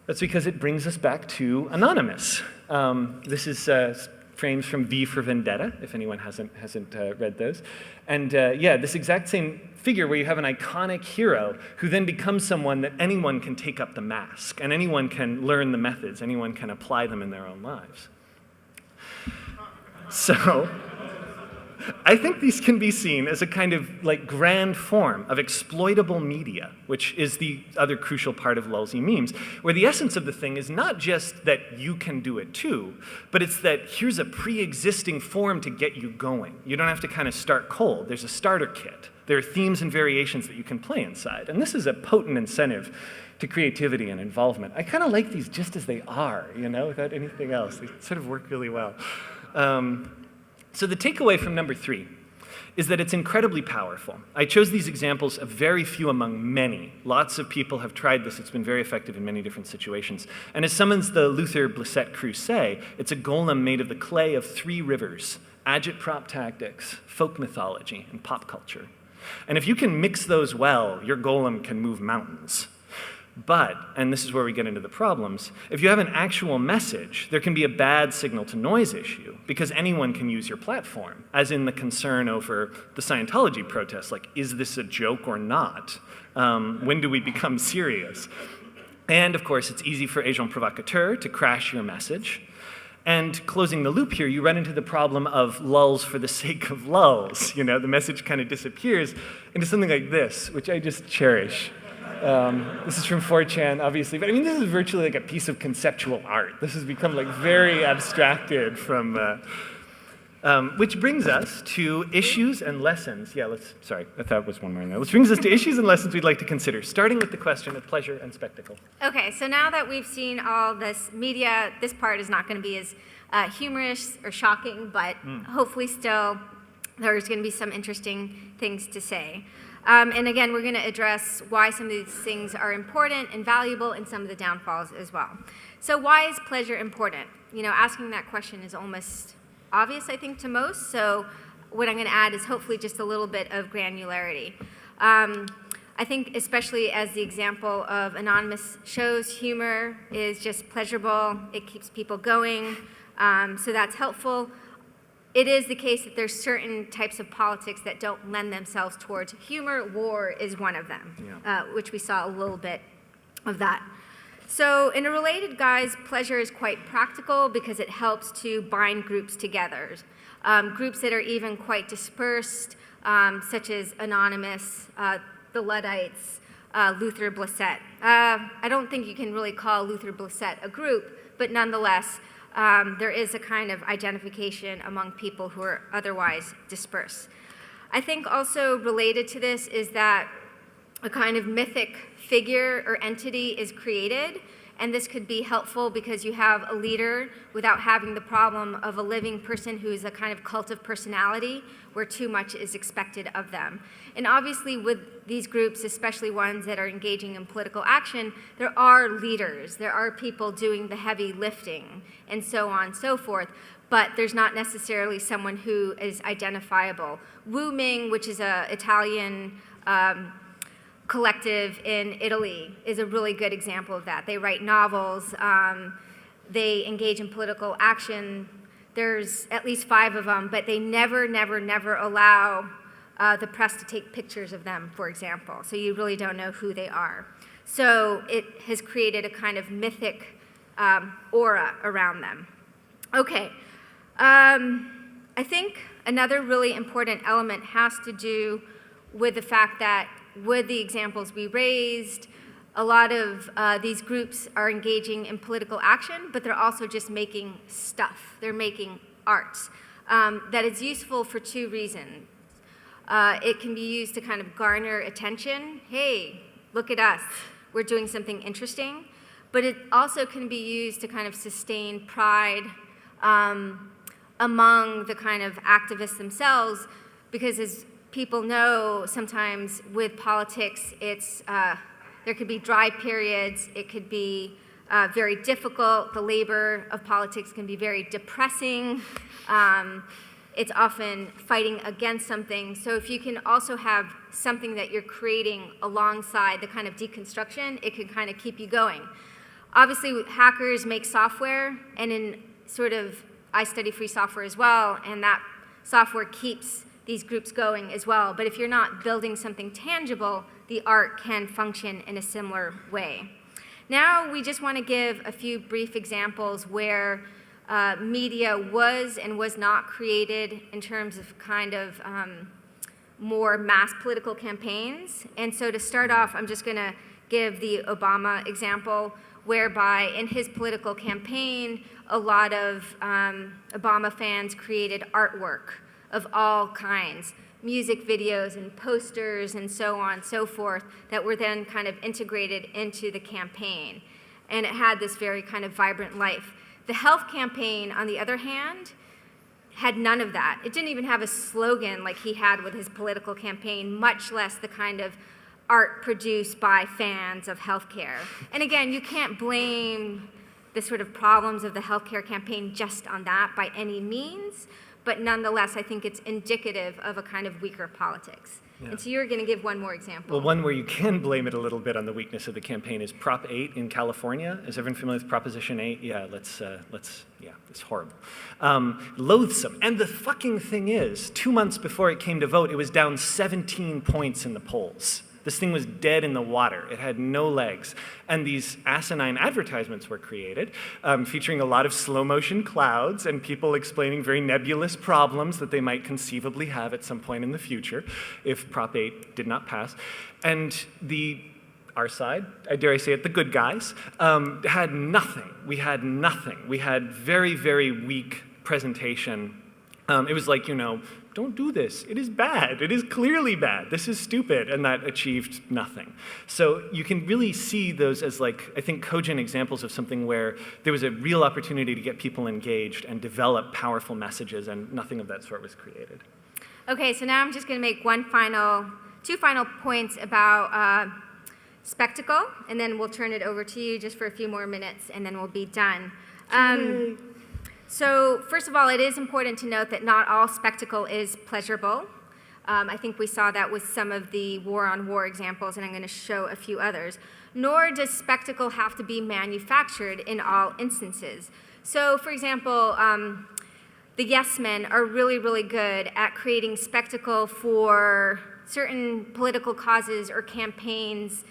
that's because it brings us back to Anonymous. This is frames from V for Vendetta, if anyone hasn't read those. And yeah, this exact same figure where you have an iconic hero who then becomes someone that anyone can take up the mask, and anyone can learn the methods, anyone can apply them in their own lives. So, I think these can be seen as a kind of like grand form of exploitable media, which is the other crucial part of lulzy memes, where the essence of the thing is not just that you can do it too, but it's that here's a pre-existing form to get you going. You don't have to kind of start cold. There's a starter kit. There are themes and variations that you can play inside. And this is a potent incentive to creativity and involvement. I kind of like these just as they are, you know, without anything else. They sort of work really well. So the takeaway from number 3 is that it's incredibly powerful. I chose these examples of very few among many. Lots of people have tried this. It's been very effective in many different situations. And as some of the Luther Blissett crew say, it's a golem made of the clay of 3 rivers: agitprop tactics, folk mythology, and pop culture. And if you can mix those well, your golem can move mountains. But, and this is where we get into the problems, if you have an actual message, there can be a bad signal-to-noise issue, because anyone can use your platform, as in the concern over the Scientology protests, like, is this a joke or not? When do we become serious? And, of course, it's easy for agent provocateur to crash your message. And closing the loop here, you run into the problem of lulz for the sake of lulz. You know, the message kind of disappears into something like this, which I just cherish. This is from 4chan, obviously, but I mean, this is virtually like a piece of conceptual art. This has become like very abstracted from, which brings us to issues and lessons. Yeah, sorry, I thought it was one more in there. Which brings us to issues and lessons we'd like to consider, starting with the question of pleasure and spectacle. Okay, so now that we've seen all this media, this part is not going to be as humorous or shocking, but hopefully still there's going to be some interesting things to say. And again, we're going to address why some of these things are important and valuable and some of the downfalls as well. So why is pleasure important? You know, asking that question is almost obvious, I think, to most. So what I'm going to add is hopefully just a little bit of granularity. I think especially as the example of Anonymous shows, humor is just pleasurable. It keeps people going. So that's helpful. It is the case that there's certain types of politics that don't lend themselves towards humor. War is one of them, which we saw a little bit of that. So in a related guise, pleasure is quite practical because it helps to bind groups together. Groups that are even quite dispersed, such as Anonymous, the Luddites, Luther Blissett. I don't think you can really call Luther Blissett a group, but nonetheless, there is a kind of identification among people who are otherwise dispersed. I think also related to this is that a kind of mythic figure or entity is created, and this could be helpful because you have a leader without having the problem of a living person who is a kind of cult of personality where too much is expected of them. And obviously with these groups, especially ones that are engaging in political action, there are leaders, there are people doing the heavy lifting, and so on and so forth, but there's not necessarily someone who is identifiable. Wu Ming, which is an Italian collective in Italy, is a really good example of that. They write novels, they engage in political action. There's at least 5 of them, but they never allow the press to take pictures of them, for example. So you really don't know who they are. So it has created a kind of mythic aura around them. Okay, I think another really important element has to do with the fact that with the examples we raised, a lot of these groups are engaging in political action, but they're also just making stuff. They're making art that is useful for 2 reasons. It can be used to kind of garner attention. Hey, look at us. We're doing something interesting. But it also can be used to kind of sustain pride among the kind of activists themselves, because as people know, sometimes with politics, it's there could be dry periods. It could be very difficult. The labor of politics can be very depressing. It's often fighting against something. So if you can also have something that you're creating alongside the kind of deconstruction, it can kind of keep you going. Obviously, hackers make software, and in sort of, I study free software as well, and that software keeps these groups going as well. But if you're not building something tangible, the art can function in a similar way. Now we just want to give a few brief examples where media was and was not created in terms of kind of more mass political campaigns. And so to start off, I'm just going to give the Obama example, whereby in his political campaign, a lot of Obama fans created artwork of all kinds, music videos and posters and so on and so forth, that were then kind of integrated into the campaign. And it had this very kind of vibrant life. The health campaign, on the other hand, had none of that. It didn't even have a slogan like he had with his political campaign, much less the kind of art produced by fans of healthcare. And again, you can't blame the sort of problems of the healthcare campaign just on that by any means, but nonetheless, I think it's indicative of a kind of weaker politics. Yeah. And so you're going to give one more example. Well, one where you can blame it a little bit on the weakness of the campaign is Prop 8 in California. Is everyone familiar with Proposition 8? Yeah, yeah, it's horrible. Loathsome. And the fucking thing is, 2 months before it came to vote, it was down 17 points in the polls. This thing was dead in the water. It had no legs. And these asinine advertisements were created, featuring a lot of slow-motion clouds and people explaining very nebulous problems that they might conceivably have at some point in the future if Prop 8 did not pass. And our side, I dare I say it, the good guys, had nothing. We had nothing. We had very, very weak presentation. It was like, don't do this. It is bad. It is clearly bad. This is stupid. And that achieved nothing. So you can really see those as, I think, cogent examples of something where there was a real opportunity to get people engaged and develop powerful messages, and nothing of that sort was created. Okay, so now I'm just going to make two final points about spectacle, and then we'll turn it over to you just for a few more minutes, and then we'll be done. So first of all, it is important to note that not all spectacle is pleasurable. I think we saw that with some of the war-on-war examples, and I'm going to show a few others. Nor does spectacle have to be manufactured in all instances. So for example, the yes men are really, really good at creating spectacle for certain political causes or campaigns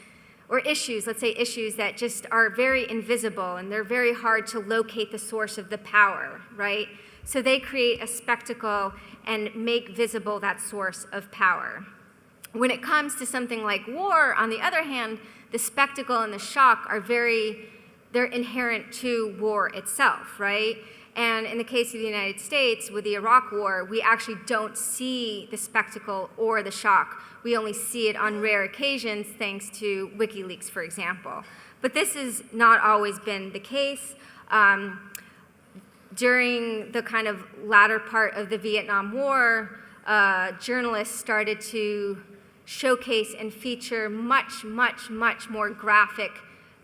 or issues, let's say issues that just are very invisible and they're very hard to locate the source of the power, right? So they create a spectacle and make visible that source of power. When it comes to something like war, on the other hand, the spectacle and the shock are they're inherent to war itself, right? And in the case of the United States, with the Iraq War, we actually don't see the spectacle or the shock. We only see it on rare occasions, thanks to WikiLeaks, for example. But this has not always been the case. During the kind of latter part of the Vietnam War, journalists started to showcase and feature much, much, much more graphic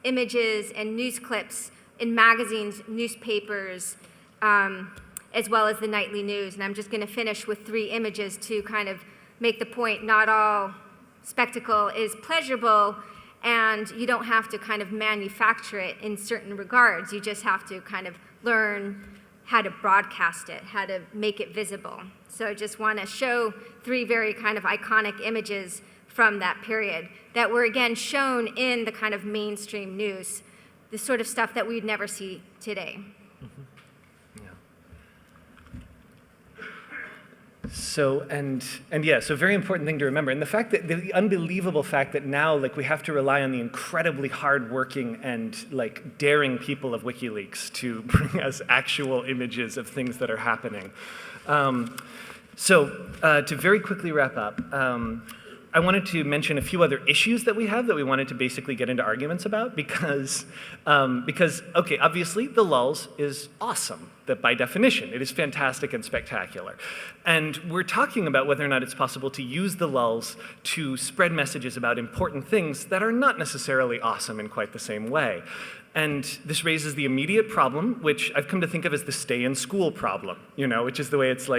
images and news clips in magazines, newspapers, as well as the nightly news. And I'm just going to finish with 3 images to kind of make the point not all spectacle is pleasurable, and you don't have to kind of manufacture it in certain regards. You just have to kind of learn how to broadcast it, how to make it visible. So I just want to show 3 very kind of iconic images from that period that were, again, shown in the kind of mainstream news, the sort of stuff that we'd never see today. Mm-hmm. So, so very important thing to remember. And the unbelievable fact that now, we have to rely on the incredibly hardworking and, daring people of WikiLeaks to bring us actual images of things that are happening. To very quickly wrap up, I wanted to mention a few other issues that we have that we wanted to basically get into arguments about because okay, obviously the lulz is awesome, that by definition, it is fantastic and spectacular. And we're talking about whether or not it's possible to use the lulz to spread messages about important things that are not necessarily awesome in quite the same way. And this raises the immediate problem, which I've come to think of as the stay in school problem, which is the way it's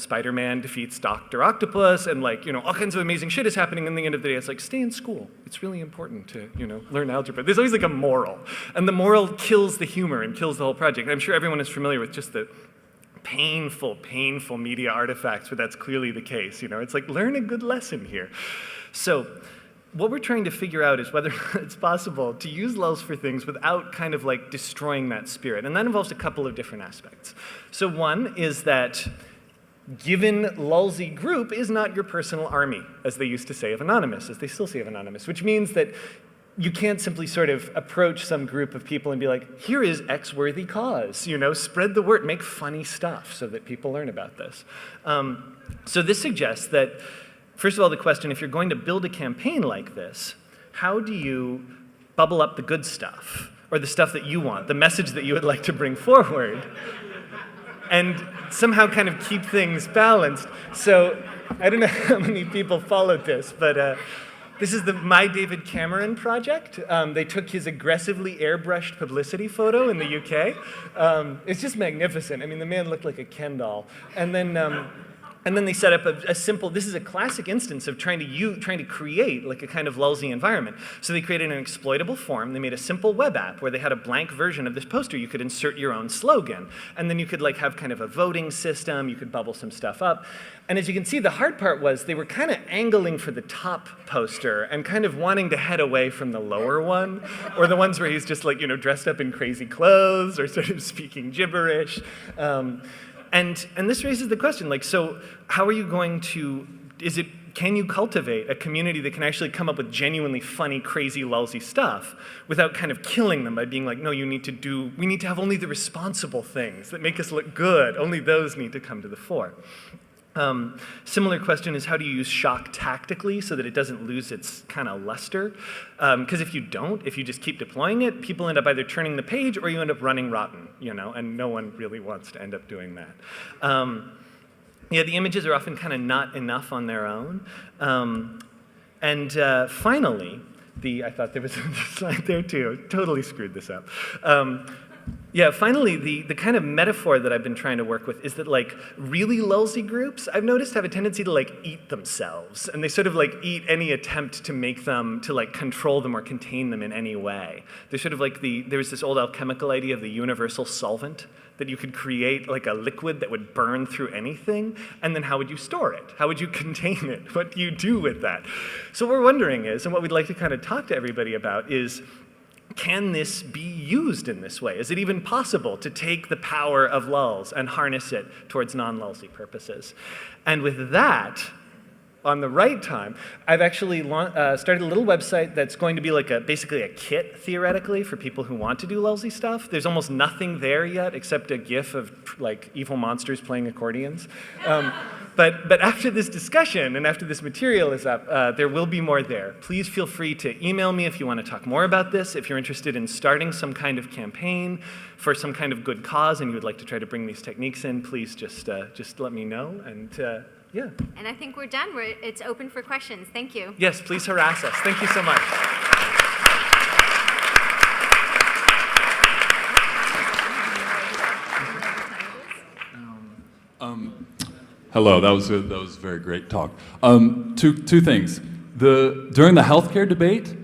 Spider-Man defeats Dr. Octopus and all kinds of amazing shit is happening, and at the end of the day, it's stay in school. It's really important to, learn algebra. There's always a moral, and the moral kills the humor and kills the whole project. I'm sure everyone is familiar with just the painful, painful media artifacts where that's clearly the case. It's learn a good lesson here. So what we're trying to figure out is whether it's possible to use lulz for things without kind of destroying that spirit. And that involves a couple of different aspects. So one is that given lulzy group is not your personal army, as they used to say of Anonymous, as they still say of Anonymous, which means that you can't simply sort of approach some group of people and be like, here is X-worthy cause, spread the word, make funny stuff so that people learn about this. So this suggests that, first of all, the question, if you're going to build a campaign like this, how do you bubble up the good stuff, or the stuff that you want, the message that you would like to bring forward, and somehow kind of keep things balanced? So I don't know how many people followed this, but This is the My David Cameron project. They took his aggressively airbrushed publicity photo in the UK. It's just magnificent. I mean, the man looked like a Ken doll. And then they set up a simple, this is a classic instance of trying to create like a kind of lulzy environment. So they created an exploitable form. They made a simple web app where they had a blank version of this poster. You could insert your own slogan. And then you could like have kind of a voting system. You could bubble some stuff up. And as you can see, the hard part was they were kind of angling for the top poster and kind of wanting to head away from the lower one, or the ones where he's just like, dressed up in crazy clothes or sort of speaking gibberish. And this raises the question, like, so how are you going to, can you cultivate a community that can actually come up with genuinely funny, crazy, lulzy stuff without kind of killing them by being like, no, we need to have only the responsible things that make us look good. Only those need to come to the fore. Similar question is, how do you use shock tactically so that it doesn't lose its kind of luster? Because if you just keep deploying it, people end up either turning the page or you end up running rotten, and no one really wants to end up doing that. The images are often kind of not enough on their own. Finally, I thought there was a slide there too. Totally screwed this up. Finally, the kind of metaphor that I've been trying to work with is that like really lulzy groups, I've noticed, have a tendency to like eat themselves, and they sort of like eat any attempt to make them, to like control them or contain them in any way. They're sort of like there's this old alchemical idea of the universal solvent, that you could create like a liquid that would burn through anything, and then how would you store it? How would you contain it? What do you do with that? So what we're wondering is, and what we'd like to kind of talk to everybody about is, can this be used in this way? Is it even possible to take the power of lulz and harness it towards non-lulzy purposes? And with that, on the right time, I've actually started a little website that's going to be like basically a kit, theoretically, for people who want to do lulzy stuff. There's almost nothing there yet except a GIF of like evil monsters playing accordions. But after this discussion and after this material is up, there will be more there. Please feel free to email me if you want to talk more about this. If you're interested in starting some kind of campaign for some kind of good cause and you would like to try to bring these techniques in, please just let me know. And yeah. And I think we're done. It's open for questions. Thank you. Yes, please harass us. Thank you so much. Hello, that was a very great talk. Two things. During the healthcare debate,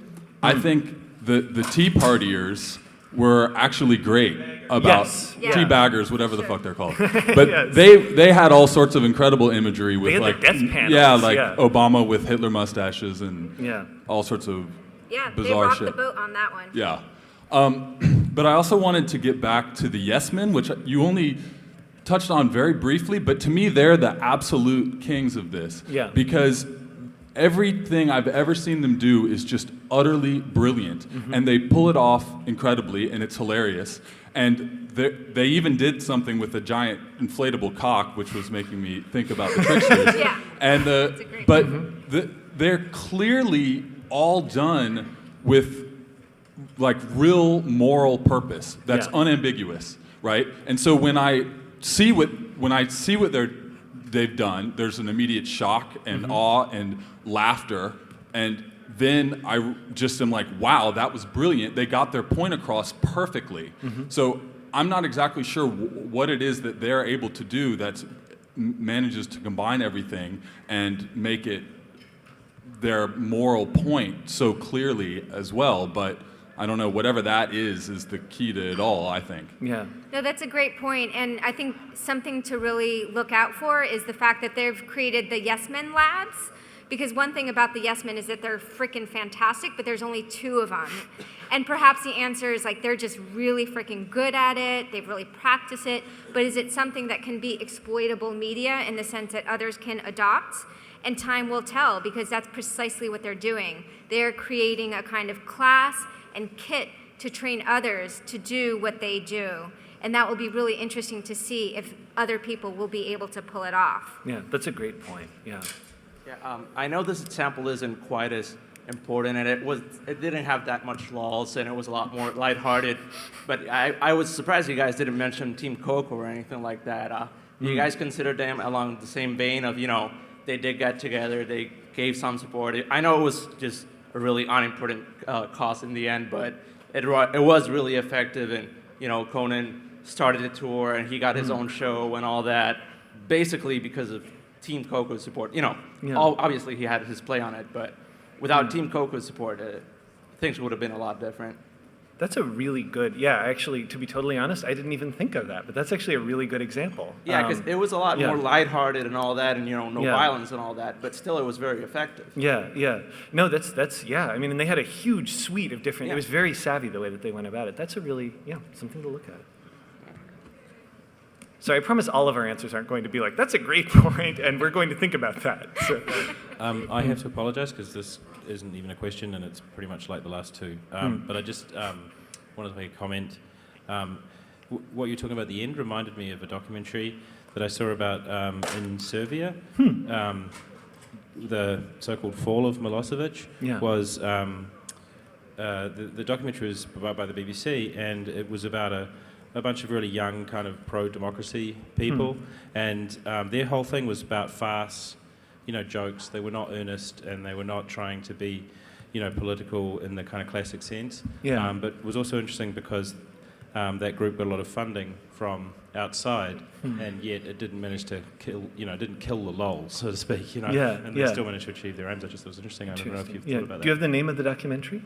I think the Tea Partiers were actually great about tea baggers, whatever the fuck they're called. But they had all sorts of incredible imagery with like death panels. Obama with Hitler mustaches and all sorts of bizarre shit. They rocked the boat on that one. Yeah. But I also wanted to get back to the yes men, which you only touched on very briefly, but to me they're the absolute kings of this. Yeah. Because everything I've ever seen them do is just utterly brilliant, and they pull it off incredibly, and it's hilarious. And they even did something with a giant inflatable cock, which was making me think about the tricksters. Yeah. And they're clearly all done with like real moral purpose that's unambiguous, right? And so when I see what they've done, there's an immediate shock and awe and laughter, and then I just am like, wow, that was brilliant. They got their point across perfectly. So I'm not exactly sure what it is that they're able to do that manages to combine everything and make it their moral point so clearly as well, but I don't know, whatever that is the key to it all, I think. Yeah. No, that's a great point, and I think something to really look out for is the fact that they've created the Yes Men Labs, because one thing about the Yes Men is that they're freaking fantastic, but there's only 2 of them. And perhaps the answer is like they're just really freaking good at it, they've really practiced it, but is it something that can be exploitable media in the sense that others can adopt? And time will tell, because that's precisely what they're doing. They're creating a kind of class and kit to train others to do what they do. And that will be really interesting to see if other people will be able to pull it off. Yeah, that's a great point, yeah. I know this example isn't quite as important, and it didn't have that much lulz, and it was a lot more lighthearted. But I was surprised you guys didn't mention Team Coco or anything like that. Do you guys consider them along the same vein of, they did get together. They gave some support. I know it was just a really unimportant cause in the end, but it was really effective. And Conan started a tour, and he got his own show and all that, basically because of Team Coco's support. Obviously he had his play on it, but without Team Coco's support, things would have been a lot different. That's a really good, actually, to be totally honest, I didn't even think of that, but that's actually a really good example. Yeah, because it was a lot more lighthearted and all that, and no violence and all that, but still it was very effective. Yeah. No, that's I mean, and they had a huge suite of different, it was very savvy the way that they went about it. That's a really, something to look at. So I promise all of our answers aren't going to be like, that's a great point, and we're going to think about that. So. I have to apologize because this isn't even a question, and it's pretty much like the last two. But I just wanted to make a comment. What you're talking about at the end reminded me of a documentary that I saw about in Serbia. The so-called fall of Milosevic was the documentary was provided by the BBC, and it was about a bunch of really young kind of pro-democracy people, and their whole thing was about farce, jokes. They were not earnest, and they were not trying to be, political in the kind of classic sense. But it was also interesting because that group got a lot of funding from outside, and yet it didn't manage to kill, didn't kill the lulz, so to speak, and they still managed to achieve their aims. I just thought it was interesting. I don't know if you've thought about that. Do you have the name of the documentary?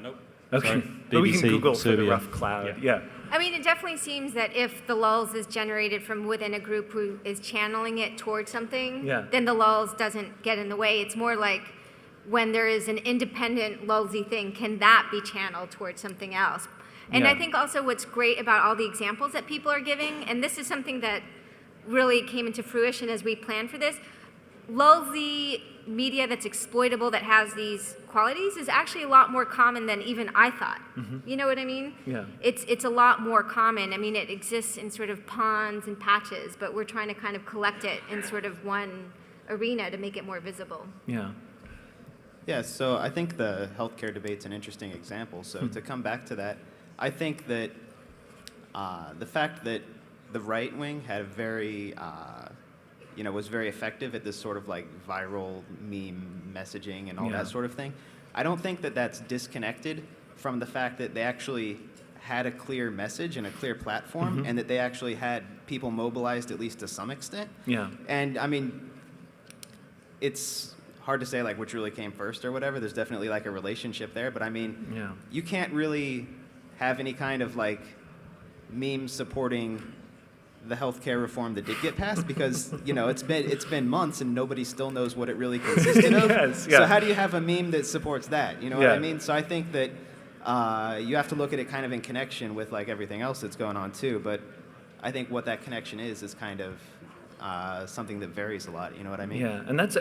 Nope. Okay. Sorry. But we can BBC, Google Serbia. for the rough cloud. Yeah. I mean, it definitely seems that if the lulz is generated from within a group who is channeling it towards something, then the lulz doesn't get in the way. It's more like when there is an independent lulzy thing, can that be channeled towards something else? And I think also what's great about all the examples that people are giving, and this is something that really came into fruition as we planned for this, lulzy media that's exploitable, that has these qualities, is actually a lot more common than even I thought. You know what I mean? Yeah. It's a lot more common. I mean, it exists in sort of ponds and patches, but we're trying to kind of collect it in sort of one arena to make it more visible. Yeah, so I think the healthcare debate's an interesting example. So to come back to that, I think that the fact that the right wing had a very was very effective at this sort of like viral meme messaging and all that sort of thing. I don't think that that's disconnected from the fact that they actually had a clear message and a clear platform, and that they actually had people mobilized at least to some extent. And I mean, it's hard to say like which really came first or whatever. There's definitely like a relationship there, but I mean, you can't really have any kind of like meme supporting the healthcare reform that did get passed because it's been months and nobody still knows what it really consisted of. So how do you have a meme that supports that? You know what I mean? So I think that you have to look at it kind of in connection with like everything else that's going on too. But I think what that connection is kind of something that varies a lot. You know what I mean? Yeah, and that's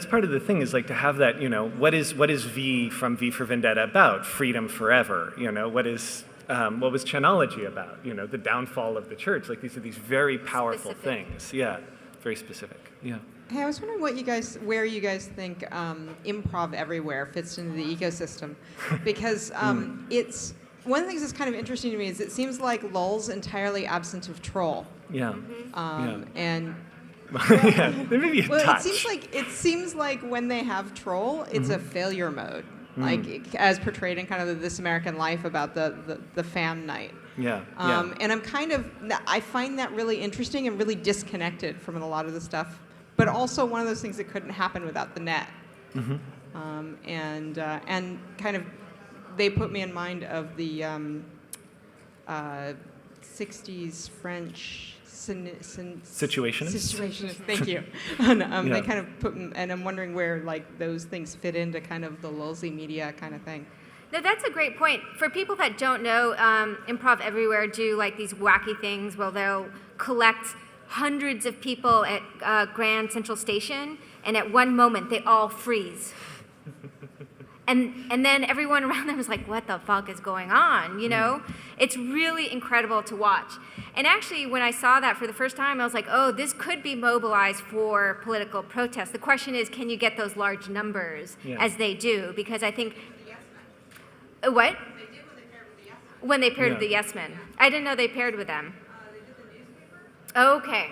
part of the thing is like to have that. What is V from V for Vendetta about? Freedom forever. What was Chanology about? The downfall of the church. Like these are these very powerful things. Yeah, very specific. Yeah. Hey, I was wondering where you guys think improv everywhere fits into the ecosystem, because it's one of the things that's kind of interesting to me is it seems like lulz entirely absent of troll. And maybe a touch. It seems like when they have troll, it's a failure mode. Like as portrayed in kind of This American Life about the fan night. And I find that really interesting and really disconnected from a lot of the stuff, but also one of those things that couldn't happen without the net. And kind of, they put me in mind of the 60s French Situationist. Thank you. And they kind of put, and I'm wondering where like those things fit into kind of the lulzy media kind of thing. No, that's a great point. For people that don't know, Improv Everywhere do like these wacky things where they'll collect hundreds of people at Grand Central Station, and at one moment they all freeze. And then everyone around them is like, what the fuck is going on, It's really incredible to watch. And actually, when I saw that for the first time, I was like, oh, this could be mobilized for political protest. The question is, can you get those large numbers as they do? Because I think... What? They did when they paired with the Yes Men. I didn't know they paired with them. They did the newspaper. Okay.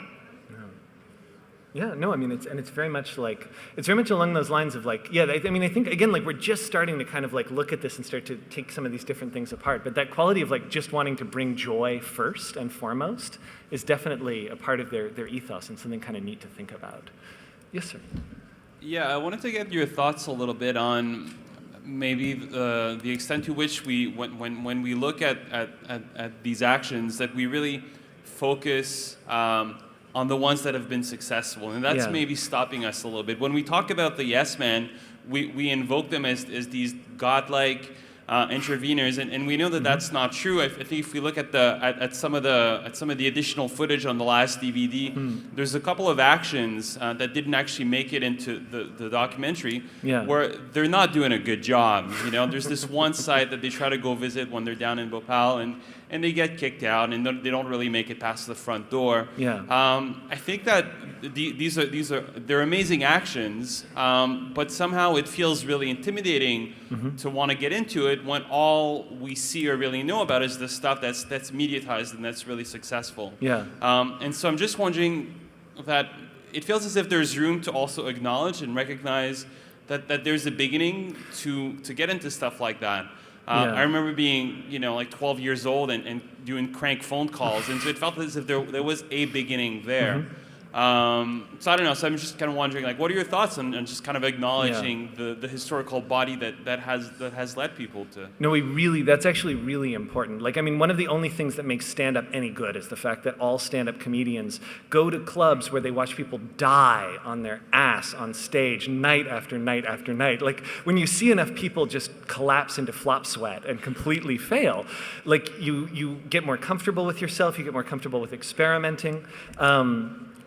Yeah, no, I mean, it's very much like, it's very much along those lines of like, yeah, I mean, I think, again, like we're just starting to kind of like look at this and start to take some of these different things apart, but that quality of like just wanting to bring joy first and foremost is definitely a part of their ethos and something kind of neat to think about. Yes, sir. Yeah, I wanted to get your thoughts a little bit on maybe the extent to which when we look at these actions, that we really focus on the ones that have been successful, and that's maybe stopping us a little bit. When we talk about the yes man, we invoke them as these godlike interveners, and we know that that's not true. I think if we look at some of the additional footage on the last DVD, there's a couple of actions that didn't actually make it into the documentary, where they're not doing a good job. You know, there's this one site that they try to go visit when they're down in Bhopal, and they get kicked out, and they don't really make it past the front door. I think that they're amazing actions, but somehow it feels really intimidating to want to get into it when all we see or really know about is the stuff that's mediatized and that's really successful. And so I'm just wondering that it feels as if there's room to also acknowledge and recognize that there's a beginning to get into stuff like that. I remember being, like 12 years old and doing crank phone calls, and so it felt as if there was a beginning there. So I don't know. So I'm just kind of wondering, like, what are your thoughts on just kind of acknowledging the historical body that has led people to? No, that's actually really important. Like, I mean, one of the only things that makes stand-up any good is the fact that all stand-up comedians go to clubs where they watch people die on their ass on stage night after night after night. Like, when you see enough people just collapse into flop sweat and completely fail, like, you get more comfortable with yourself, you get more comfortable with experimenting.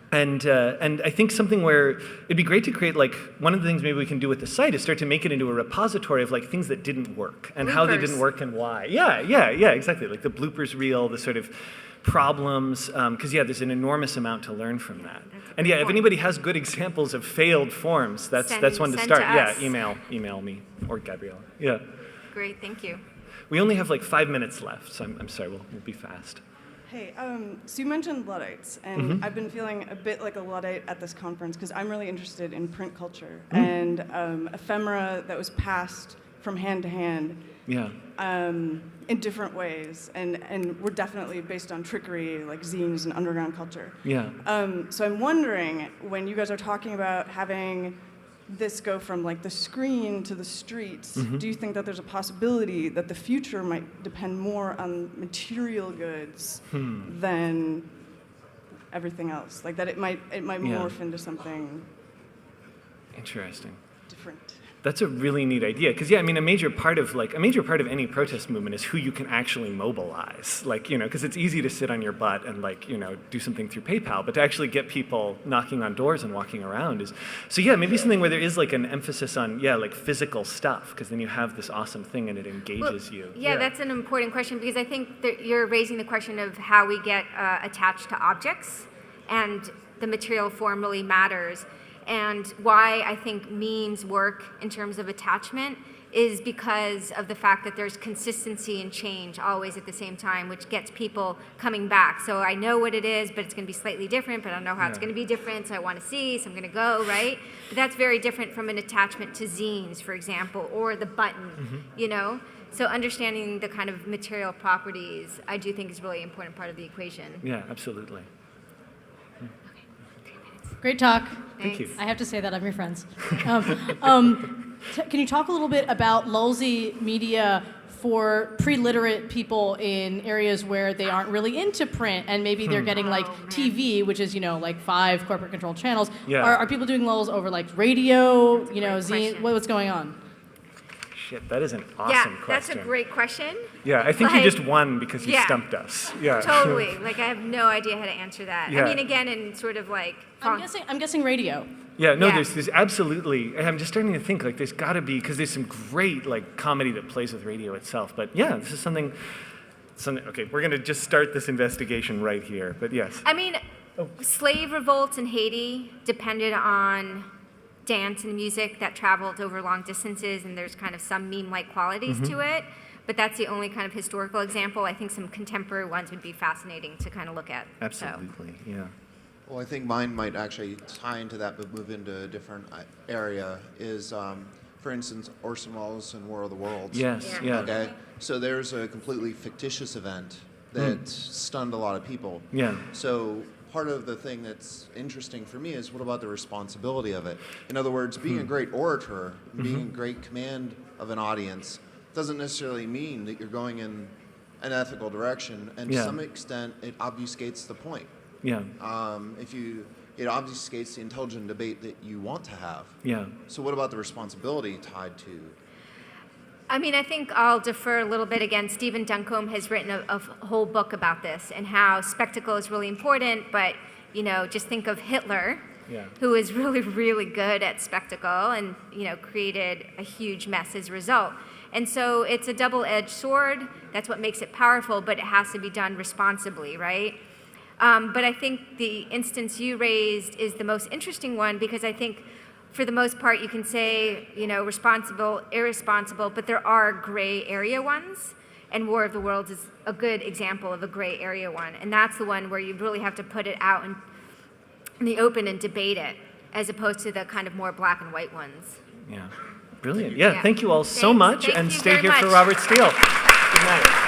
And I think something where it'd be great to create, like, one of the things maybe we can do with the site is start to make it into a repository of, like, things that didn't work and how they didn't work and why. Yeah, exactly. Like the bloopers reel, the sort of problems, because, there's an enormous amount to learn from that. And, if anybody has good examples of failed forms, that's one to start. Email me or Gabriella. Yeah. Great, thank you. We only have, like, 5 minutes left, so I'm sorry, we'll be fast. Hey, so you mentioned Luddites, and I've been feeling a bit like a Luddite at this conference because I'm really interested in print culture and ephemera that was passed from hand to hand in different ways, and were definitely based on trickery, like zines and underground culture. So I'm wondering, when you guys are talking about having this go from like the screen to the streets, do you think that there's a possibility that the future might depend more on material goods than everything else? Like that it might morph into something interesting, different. That's a really neat idea, because a major part of any protest movement is who you can actually mobilize. Like, because it's easy to sit on your butt and do something through PayPal, but to actually get people knocking on doors and walking around is maybe something where there is like an emphasis on like physical stuff, because then you have this awesome thing and it engages you. That's an important question, because I think that you're raising the question of how we get attached to objects, and the material form really matters. And why I think memes work in terms of attachment is because of the fact that there's consistency and change always at the same time, which gets people coming back. So I know what it is, but it's going to be slightly different, but I don't know how it's going to be different, so I want to see, so I'm going to go, right? But that's very different from an attachment to zines, for example, or the button, So understanding the kind of material properties, I do think is a really important part of the equation. Yeah, absolutely. Great talk. Thank you. I have to say that I'm your friends. Can you talk a little bit about lulzy media for pre-literate people in areas where they aren't really into print, and maybe they're getting like TV, which is like 5 corporate-controlled channels. Are people doing lulz over like radio? Zine? What's going on? Shit, that is an awesome question. That's a great question. Yeah, I think you just won because you stumped us. Yeah, totally. Like, I have no idea how to answer that. I mean, again, in sort of like... I'm guessing radio. Yeah, no, there's absolutely, and I'm just starting to think, like, there's got to be, because there's some great, like, comedy that plays with radio itself. But this is something, okay, we're going to just start this investigation right here, but yes. I mean, slave revolts in Haiti depended on dance and music that traveled over long distances, and there's kind of some meme-like qualities to it, but that's the only kind of historical example. I think some contemporary ones would be fascinating to kind of look at. Absolutely, Well, I think mine might actually tie into that, but move into a different area. Is, for instance, Orson Welles in War of the Worlds. Yes, yeah. Okay, so there's a completely fictitious event that stunned a lot of people. Yeah. So part of the thing that's interesting for me is what about the responsibility of it? In other words, being a great orator, being in great command of an audience, doesn't necessarily mean that you're going in an ethical direction, and to some extent, it obfuscates the point. Yeah. It obfuscates the intelligent debate that you want to have. Yeah. So what about the responsibility tied to? I mean, I think I'll defer a little bit again. Stephen Duncombe has written a whole book about this and how spectacle is really important, but, you know, just think of Hitler, who was really, really good at spectacle and, you know, created a huge mess as a result. And so it's a double-edged sword. That's what makes it powerful, but it has to be done responsibly, right? But I think the instance you raised is the most interesting one, because I think for the most part you can say, you know, responsible, irresponsible, but there are gray area ones, and War of the Worlds is a good example of a gray area one. And that's the one where you really have to put it out in the open and debate it, as opposed to the kind of more black and white ones. Yeah. Brilliant. Yeah, thank you all so much, and stay here for Robert Steele. Good night.